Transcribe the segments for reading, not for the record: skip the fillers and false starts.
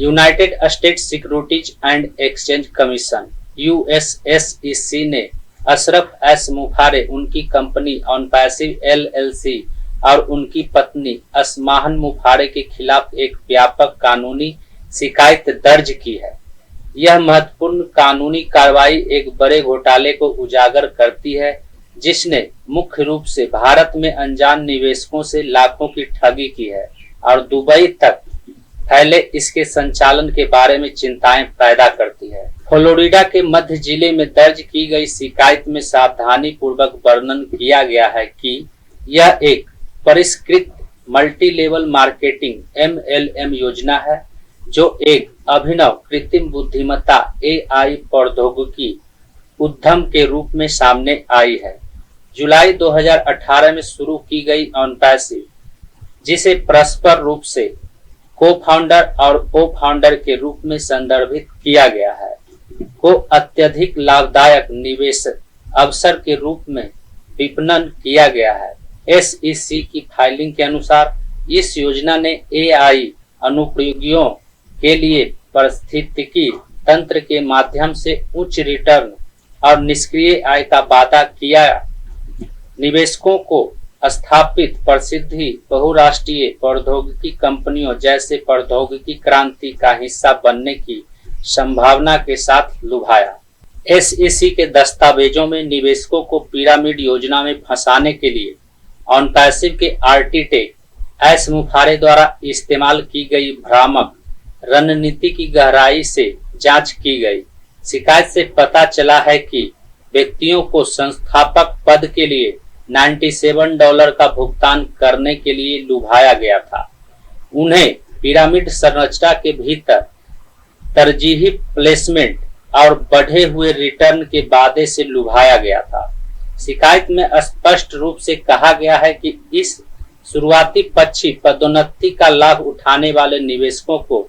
United States Securities and Exchange Commission USSEC ने Ashraf S मुखारे, उनकी company on passive LLC और उनकी पत्नी असमाहन मुखारे के खिलाफ एक व्यापक कानूनी शिकायत दर्ज की है। यह महत्वपूर्ण कानूनी कार्रवाई एक बड़े घोटाले को उजागर करती है जिसने मुख्य रूप से भारत में अनजान निवेशकों से लाखों की ठगी की है और दुबई तक फैले इसके संचालन के बारे में चिंताएं पैदा करती है। फ्लोरिडा के मध्य जिले में दर्ज की गई शिकायत में सावधानी पूर्वक वर्णन किया गया है कि यह एक परिष्कृत मल्टी लेवल मार्केटिंग एमएलएम योजना है जो एक अभिनव कृत्रिम बुद्धिमत्ता एआई प्रौद्योगिकी उद्यम के रूप में सामने आई है। जुलाई 2018 में शुरू की गई ऑनपैसिव, जिसे परस्पर रूप से को-फाउंडर और को-फाउंडर के रूप में संदर्भित किया गया है, को अत्यधिक लाभदायक निवेश अवसर के रूप में विपणन किया गया है। एसईसी की फाइलिंग के अनुसार इस योजना ने एआई अनुप्रयोगों के लिए पारिस्थितिकी तंत्र के माध्यम से उच्च रिटर्न और निष्क्रिय आय का वादा किया। निवेशकों को स्थापित प्रसिद्ध बहुराष्ट्रीय प्रौद्योगिकी कंपनियों जैसे प्रौद्योगिकी क्रांति का हिस्सा बनने की संभावना के साथ लुभाया। एसईसी के दस्तावेजों में निवेशकों को पिरामिड योजना में फंसाने के लिए ऑनपैसिव के आर्किटेक्ट एस मुखारे द्वारा इस्तेमाल की गई भ्रामक रणनीति की गहराई से जांच की गई। शिकायत से पता चला है कि व्यक्तियों को संस्थापक पद के लिए $97 का भुगतान करने के लिए लुभाया गया था। उन्हें पिरामिड संरचना के भीतर तरजीही प्लेसमेंट और बढ़े हुए रिटर्न के वादे से लुभाया गया था। शिकायत में स्पष्ट रूप से कहा गया है कि इस शुरुआती पक्षी पदोन्नति का लाभ उठाने वाले निवेशकों को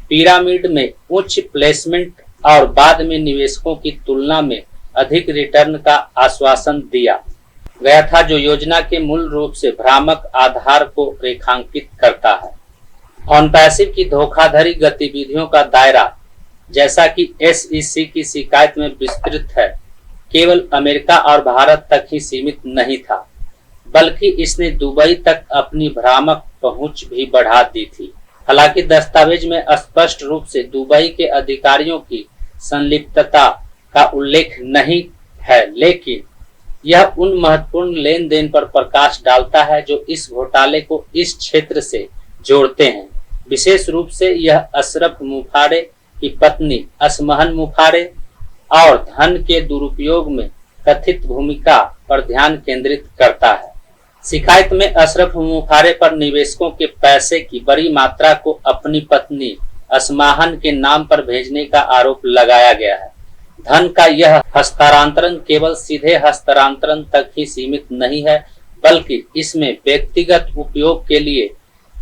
पिरामिड में उच्च प्लेसमेंट और बाद में निवेशकों की तुलना में अधिक रिटर्न का आश्वासन दिया गया था, जो योजना के मूल रूप से भ्रामक आधार को रेखांकित करता है। ऑनपैसिव की धोखाधड़ी गतिविधियों का दायरा, जैसा कि एसईसी की शिकायत में विस्तृत है, केवल अमेरिका और भारत तक ही सीमित नहीं था, बल्कि इसने दुबई तक अपनी भ्रामक पहुंच भी बढ़ा दी थी। हालांकि दस्तावेज में स्पष्ट रूप से दुबई के अधिकारियों की संलिप्तता का उल्लेख नहीं है, लेकिन यह उन महत्वपूर्ण लेन देन पर प्रकाश डालता है जो इस घोटाले को इस क्षेत्र से जोड़ते हैं। विशेष रूप से यह अशरफ मुखारे की पत्नी असमाहन मुखारे और धन के दुरुपयोग में कथित भूमिका पर ध्यान केंद्रित करता है। शिकायत में अशरफ मुखारे पर निवेशकों के पैसे की बड़ी मात्रा को अपनी पत्नी असमाहन के नाम पर भेजने का आरोप लगाया गया है। धन का यह हस्तांतरण केवल सीधे हस्तांतरण तक ही सीमित नहीं है, बल्कि इसमें व्यक्तिगत उपयोग के लिए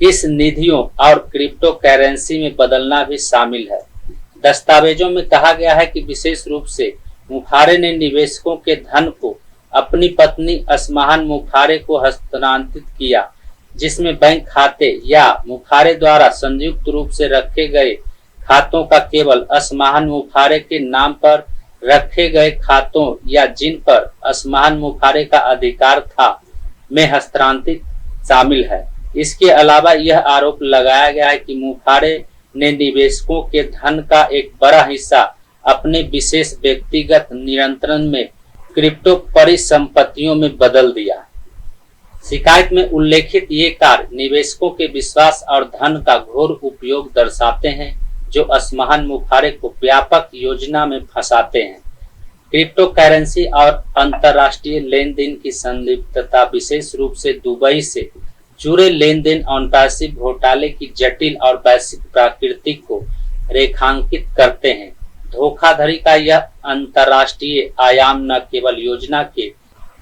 इस निधियों और क्रिप्टो करेंसी में बदलना भी शामिल है। दस्तावेजों में कहा गया है कि विशेष रूप से मुखारे ने निवेशकों के धन को अपनी पत्नी असमाहन मुखारे को हस्तांतरित किया, जिसमें बैंक खाते या मुखारे द्वारा संयुक्त रूप से रखे गए खातों का केवल असमाहन मुखारे के नाम पर रखे गए खातों या जिन पर असमाहन मुखारे का अधिकार था में हस्तांतरित शामिल है। इसके अलावा यह आरोप लगाया गया है कि मुखारे ने निवेशकों के धन का एक बड़ा हिस्सा अपने विशेष व्यक्तिगत नियंत्रण में क्रिप्टो परिसंपत्तियों में बदल दिया। शिकायत में उल्लेखित ये कार्य निवेशकों के विश्वास और धन का घोर उपयोग दर्शाते हैं, जो असमाहन मुखारे को व्यापक योजना में फंसाते हैं। क्रिप्टो करेंसी और अंतर्राष्ट्रीय लेन देन की संलिप्तता, विशेष रूप से दुबई से जुड़े लेन देन ऑनपैसिव घोटाले की जटिल और वैश्विक प्रकृति को रेखांकित करते हैं। धोखाधड़ी का यह अंतर्राष्ट्रीय आयाम न केवल योजना के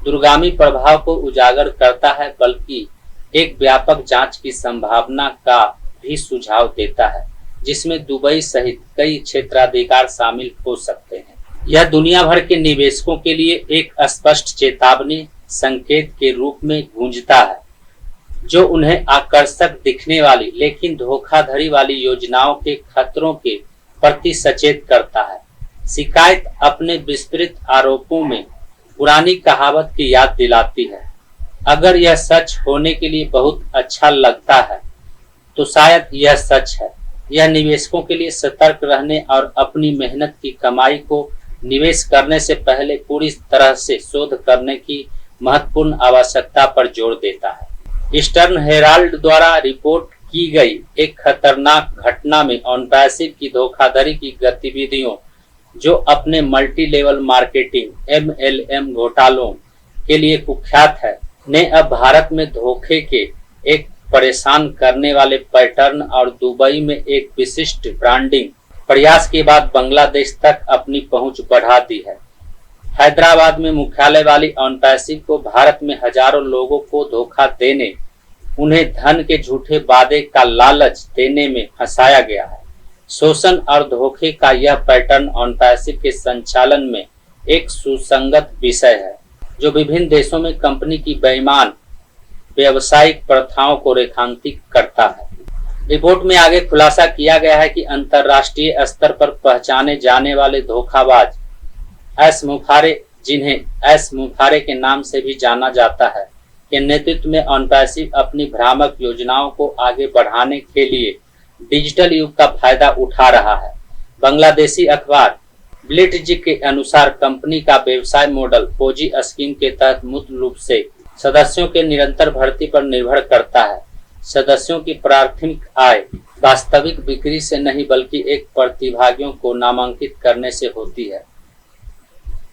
दूरगामी प्रभाव को उजागर करता है, बल्कि एक व्यापक जांच की संभावना का भी सुझाव देता है, जिसमें दुबई सहित कई क्षेत्राधिकार शामिल हो सकते हैं। यह दुनिया भर के निवेशकों के लिए एक स्पष्ट चेतावनी संकेत के रूप में गूंजता है। जो उन्हें आकर्षक दिखने वाली लेकिन धोखाधड़ी वाली योजनाओं के खतरों के प्रति सचेत करता है। शिकायत अपने विस्तृत आरोपों में पुरानी कहावत की याद दिलाती है, अगर यह सच होने के लिए बहुत अच्छा लगता है तो शायद यह सच है। यह निवेशकों के लिए सतर्क रहने और अपनी मेहनत की कमाई को निवेश करने से पहले पूरी तरह से शोध करने की महत्वपूर्ण आवश्यकता पर जोर देता है। ईस्टर्न हेराल्ड द्वारा रिपोर्ट की गई एक खतरनाक घटना में ऑनपैसिव की धोखाधड़ी की गतिविधियों, जो अपने मल्टी लेवल मार्केटिंग MLM घोटालों के लिए कुख्यात है, ने अब भारत में धोखे के एक परेशान करने वाले पैटर्न और दुबई में एक विशिष्ट ब्रांडिंग प्रयास के बाद बांग्लादेश तक अपनी पहुंच बढ़ा दी है। हैदराबाद में मुख्यालय वाली ऑनपैसिव को भारत में हजारों लोगों को धोखा देने, उन्हें धन के झूठे वादे का लालच देने में फंसाया गया है। शोषण और धोखे का यह पैटर्न ऑनपैसिव के संचालन में एक सुसंगत विषय है, जो विभिन्न देशों में कंपनी की बेईमान व्यावसायिक प्रथाओं को रेखांकित करता है। रिपोर्ट में आगे खुलासा किया गया है कि अंतर्राष्ट्रीय स्तर पर पहचाने जाने वाले धोखाबाज एस मुफारे, जिन्हें एस मुफारे के नाम से भी जाना जाता है, के नेतृत्व में ऑनपैसिव अपनी भ्रामक योजनाओं को आगे बढ़ाने के लिए डिजिटल युग का फायदा उठा रहा है। बांग्लादेशी अखबार ब्लिट्ज के अनुसार कंपनी का व्यवसाय मॉडल पोजी स्कीम के तहत मूल रूप से सदस्यों के निरंतर भर्ती पर निर्भर करता है। सदस्यों की प्राथमिक आय वास्तविक बिक्री से नहीं बल्कि एक प्रतिभागियों को नामांकित करने से होती है,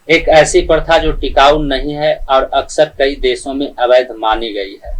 एक ऐसी प्रथा जो टिकाऊ नहीं है और अक्सर कई देशों में अवैध मानी गई है।